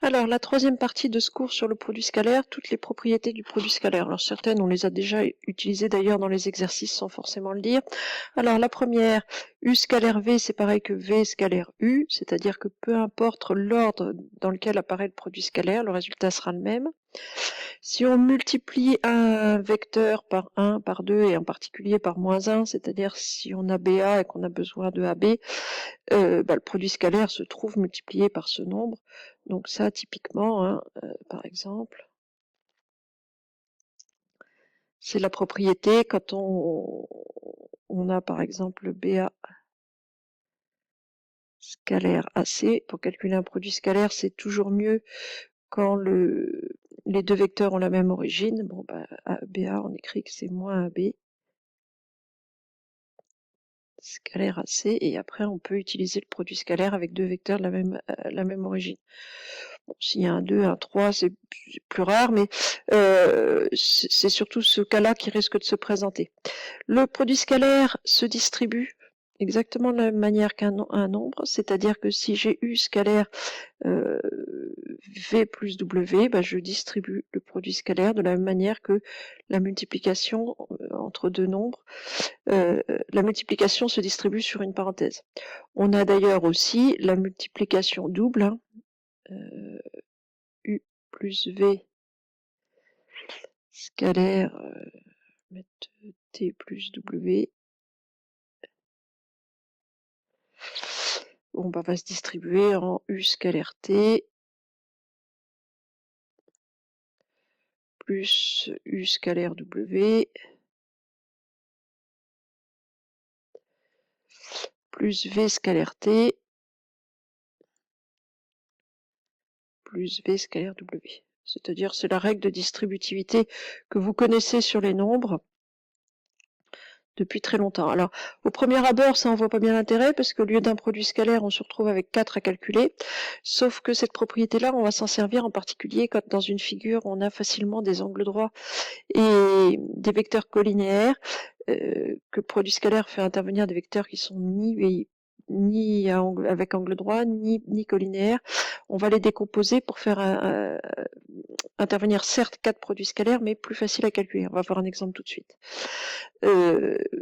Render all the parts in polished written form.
Alors, la troisième partie de ce cours sur le produit scalaire, toutes les propriétés du produit scalaire. Alors, certaines, on les a déjà utilisées d'ailleurs dans les exercices sans forcément le dire. Alors, la première, U scalaire V, c'est pareil que V scalaire U, c'est-à-dire que peu importe l'ordre dans lequel apparaît le produit scalaire, le résultat sera le même. Si on multiplie un vecteur par 1, par 2 et en particulier par moins 1, c'est-à-dire si on a BA et qu'on a besoin de AB, le produit scalaire se trouve multiplié par ce nombre. Donc ça, typiquement, hein, par exemple, c'est la propriété quand on a par exemple BA scalaire AC. Pour calculer un produit scalaire, c'est toujours mieux quand les deux vecteurs ont la même origine. Bon, BA, on écrit que c'est moins AB. Scalaire AC, et après on peut utiliser le produit scalaire avec deux vecteurs de la même origine. Bon, s'il y a un 2, un 3, c'est plus rare, mais c'est surtout ce cas-là qui risque de se présenter. Le produit scalaire se distribue exactement de la même manière qu'un nombre, c'est-à-dire que si j'ai U scalaire V plus W, je distribue le produit scalaire de la même manière que la multiplication entre deux nombres. La multiplication se distribue sur une parenthèse. On a d'ailleurs aussi la multiplication double, hein, U plus V scalaire, mettre T plus W. Bon, va se distribuer en U scalaire T plus U scalaire W plus V scalaire T plus V scalaire W. C'est-à-dire, c'est la règle de distributivité que vous connaissez sur les nombres depuis très longtemps. Alors, au premier abord, ça on voit pas bien l'intérêt, parce qu'au lieu d'un produit scalaire, on se retrouve avec 4 à calculer, sauf que cette propriété-là, on va s'en servir en particulier quand dans une figure, on a facilement des angles droits et des vecteurs collinéaires, que le produit scalaire fait intervenir des vecteurs qui sont ni avec angle droit, ni collinéaire. On va les décomposer pour faire intervenir certes 4 produits scalaires, mais plus facile à calculer. On va voir un exemple tout de suite.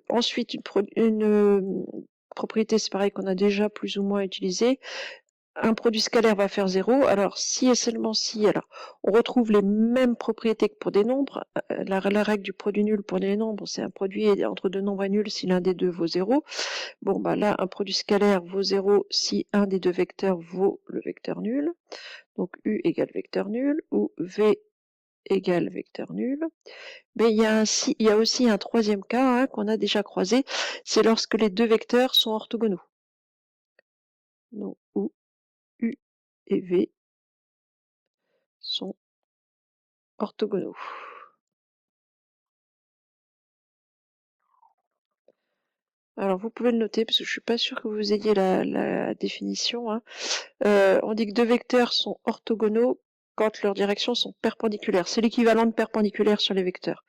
Ensuite, une propriété, c'est pareil qu'on a déjà plus ou moins utilisé. Un produit scalaire va faire 0. Alors, si et seulement si, alors, on retrouve les mêmes propriétés que pour des nombres. La règle du produit nul pour les nombres, c'est un produit entre deux nombres est nul si l'un des deux vaut 0. Bon, là, un produit scalaire vaut 0 si un des deux vecteurs vaut le vecteur nul. Donc, U égale vecteur nul, ou V égale vecteur nul. Mais il y a aussi un troisième cas, hein, qu'on a déjà croisé, c'est lorsque les deux vecteurs sont orthogonaux. Donc, où U et V sont orthogonaux. Alors vous pouvez le noter parce que je suis pas sûre que vous ayez la définition, hein. On dit que deux vecteurs sont orthogonaux quand leurs directions sont perpendiculaires. C'est l'équivalent de perpendiculaire sur les vecteurs.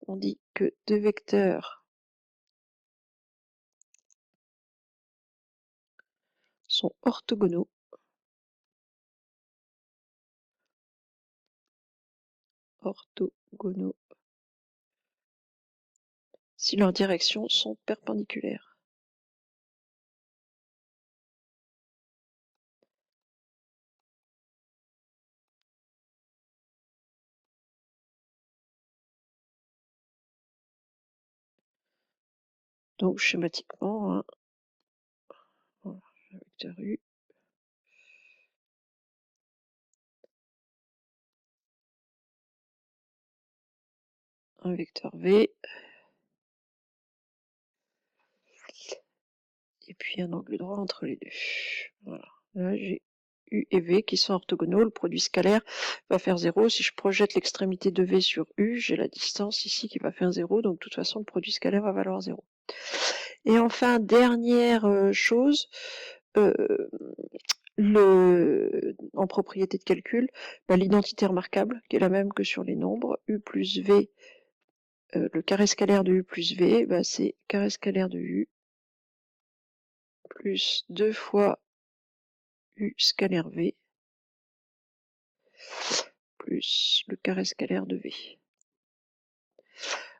On dit que deux vecteurs sont orthogonaux si leurs directions sont perpendiculaires. Donc schématiquement, hein, voilà, un vecteur U, un vecteur V, et puis un angle droit entre les deux. Voilà. Là, j'ai U et V qui sont orthogonaux. Le produit scalaire va faire 0. Si je projette l'extrémité de V sur U, j'ai la distance ici qui va faire 0. Donc, de toute façon, le produit scalaire va valoir 0. Et enfin, dernière chose, en propriété de calcul, l'identité remarquable, qui est la même que sur les nombres, U plus V, le carré scalaire de U plus V, c'est carré scalaire de U plus 2 fois U scalaire V plus le carré scalaire de V.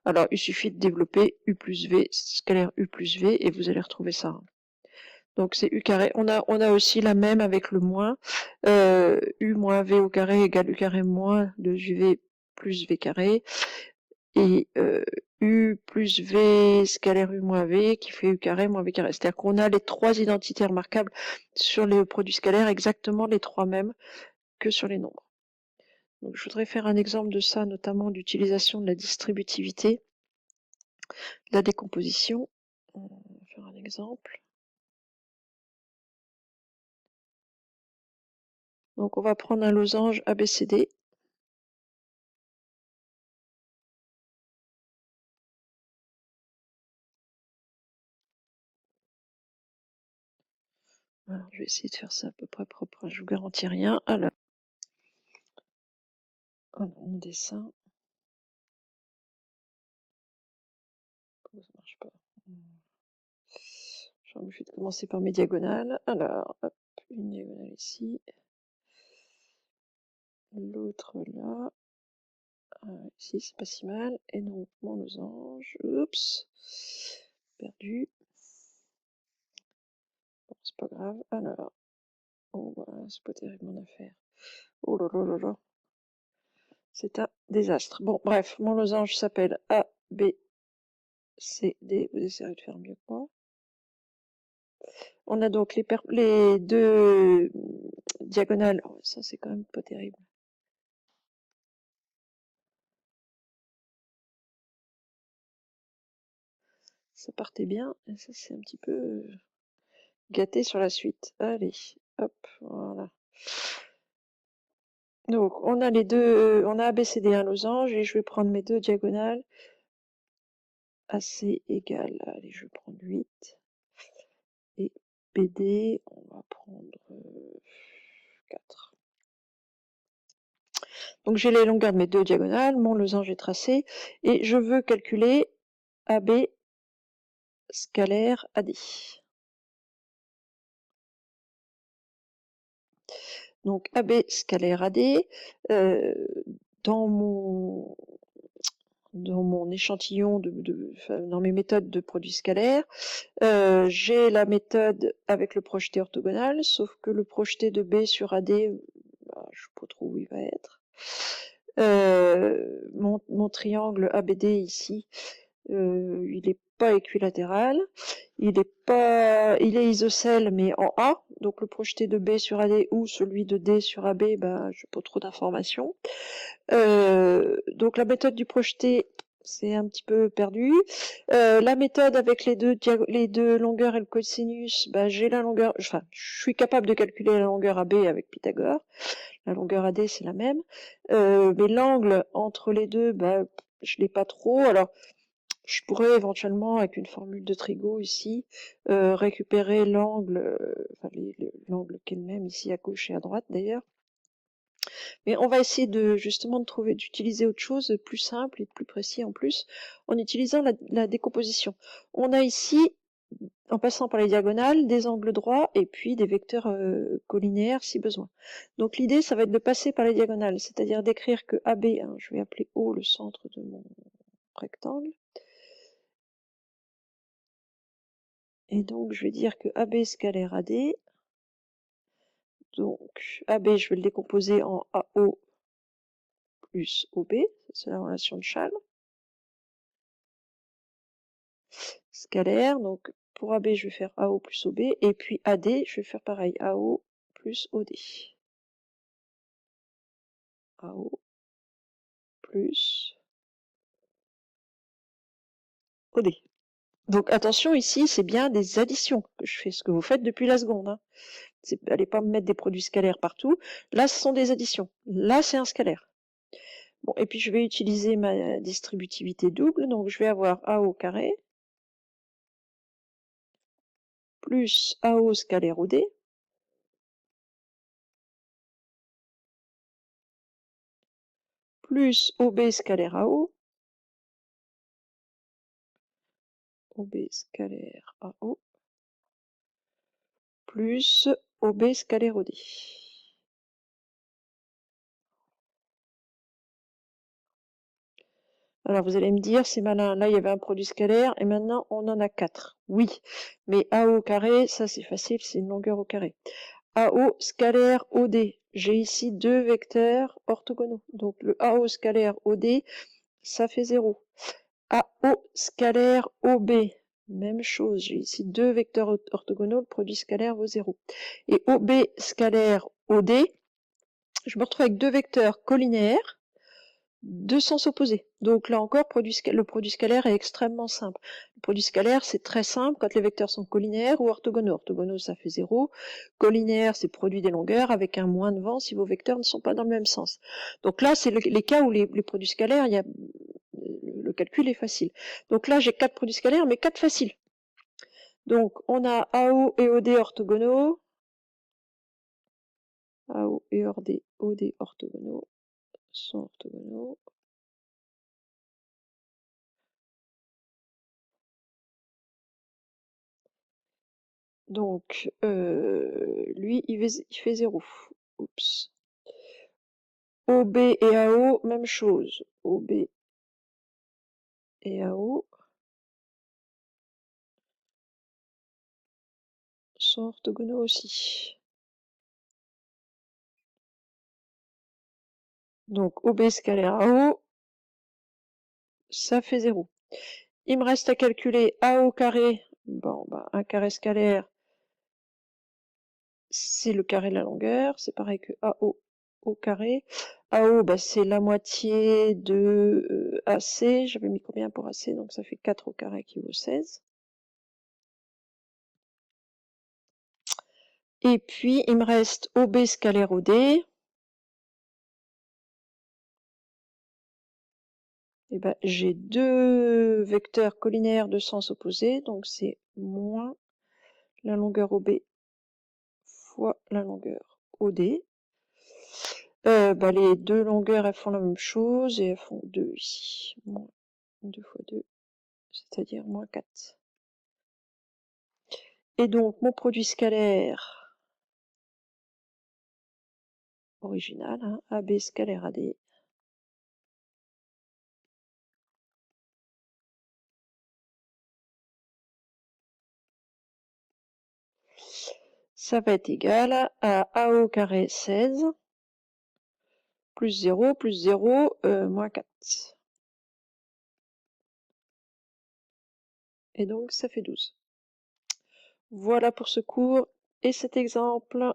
Alors, il suffit de développer U plus V, scalaire U plus V, et vous allez retrouver ça. Donc c'est U carré. On a aussi la même avec le moins. U moins V au carré égale U carré moins 2UV plus V carré. Et U plus V scalaire U moins V qui fait U carré moins V carré. C'est-à-dire qu'on a les trois identités remarquables sur les produits scalaires, exactement les trois mêmes que sur les nombres. Donc je voudrais faire un exemple de ça, notamment d'utilisation de la distributivité, de la décomposition. On va faire un exemple. Donc on va prendre un losange ABCD. Alors, je vais essayer de faire ça à peu près propre, je vous garantis rien. Alors, mon dessin. Pourquoi ça marche pas? J'ai envie de commencer par mes diagonales. Alors, hop, une diagonale ici. L'autre là. Ici, c'est pas si mal. Et donc, mon losange. Oups. Perdu. Bon, c'est pas grave. Alors, oh, voilà, c'est pas terrible mon affaire. Oh là là là là. C'est un désastre. Bon, bref, mon losange s'appelle A, B, C, D. Vous essayerez de faire mieux que moi. On a donc les deux diagonales. Oh, ça, c'est quand même pas terrible. Ça partait bien, et ça, c'est un petit peu gâté sur la suite. Allez, hop, voilà. Donc, on a les deux, on a ABCD un losange, et je vais prendre mes deux diagonales. AC égale, allez, je vais prendre 8. Et BD, on va prendre 4. Donc j'ai les longueurs de mes deux diagonales, mon losange est tracé, et je veux calculer AB scalaire AD. Donc AB scalaire AD, dans mon échantillon, dans mes méthodes de produits scalaires, j'ai la méthode avec le projeté orthogonal, sauf que le projeté de B sur AD, bah, je ne sais pas trop où il va être. Mon triangle ABD ici, il n'est pas équilatéral, il est isocèle mais en A, donc le projeté de B sur AD ou celui de D sur AB, bah, je n'ai pas trop d'informations. Donc la méthode du projeté, c'est un petit peu perdu. La méthode avec les deux longueurs et le cosinus, bah, j'ai la longueur, enfin, je suis capable de calculer la longueur AB avec Pythagore. La longueur AD, c'est la même. Mais l'angle entre les deux, bah, je l'ai pas trop. Alors, je pourrais éventuellement, avec une formule de Trigo ici, récupérer l'angle, enfin l'angle qui est le même ici à gauche et à droite d'ailleurs. Mais on va essayer justement d'utiliser autre chose de plus simple et de plus précis en plus, en utilisant la décomposition. On a ici, en passant par les diagonales, des angles droits et puis des vecteurs collinéaires si besoin. Donc l'idée, ça va être de passer par les diagonales, c'est-à-dire d'écrire que AB, hein, je vais appeler O le centre de mon rectangle, et donc je vais dire que AB scalaire AD, donc AB, je vais le décomposer en AO plus OB, c'est la relation de Chasles. Scalaire, donc pour AB, je vais faire AO plus OB, et puis AD, je vais faire pareil, AO plus OD. AO plus OD. Donc attention, ici, c'est bien des additions que je fais, ce que vous faites depuis la seconde. Hein. Allez pas me mettre des produits scalaires partout. Là, ce sont des additions. Là, c'est un scalaire. Bon, et puis je vais utiliser ma distributivité double, donc je vais avoir AO carré plus AO scalaire OD plus OB scalaire AO, OB scalaire AO, plus OB scalaire OD. Alors vous allez me dire, c'est malin, là il y avait un produit scalaire et maintenant on en a 4. Oui, mais AO au carré, ça c'est facile, c'est une longueur au carré. AO scalaire OD, j'ai ici deux vecteurs orthogonaux. Donc le AO scalaire OD, ça fait 0. AO scalaire OB, même chose, j'ai ici deux vecteurs orthogonaux, le produit scalaire vaut 0. Et OB scalaire OD, je me retrouve avec deux vecteurs collinéaires, deux sens opposés. Donc là encore, le produit scalaire est extrêmement simple. Le produit scalaire, c'est très simple quand les vecteurs sont collinaires ou orthogonaux. Orthogonaux, ça fait 0. Collinaire, c'est produit des longueurs avec un moins devant si vos vecteurs ne sont pas dans le même sens. Donc là, c'est les cas où les produits scalaires, le calcul est facile. Donc là, j'ai 4 produits scalaires, mais 4 faciles. Donc on a AO et OD orthogonaux. AO et OD orthogonaux sont orthogonaux. Donc, lui, il fait 0. Oups. OB et AO, même chose. OB et AO sont orthogonaux aussi. Donc, OB scalaire AO, ça fait 0. Il me reste à calculer AO carré. Bon, bah, un carré scalaire, c'est le carré de la longueur. C'est pareil que AO au carré. AO, bah, c'est la moitié de AC. J'avais mis combien pour AC? Donc ça fait 4 au carré qui vaut 16. Et puis, il me reste OB scalaire OD. Et ben, j'ai deux vecteurs collinaires de sens opposé, donc c'est moins la longueur OB fois la longueur OD. Bah, les deux longueurs, elles font la même chose, et elles font 2 ici. Moins 2 fois 2, c'est-à-dire moins 4. Et donc, mon produit scalaire original, hein, AB scalaire AD, ça va être égal à AO carré 16, plus 0, moins 4. Et donc, ça fait 12. Voilà pour ce cours et cet exemple.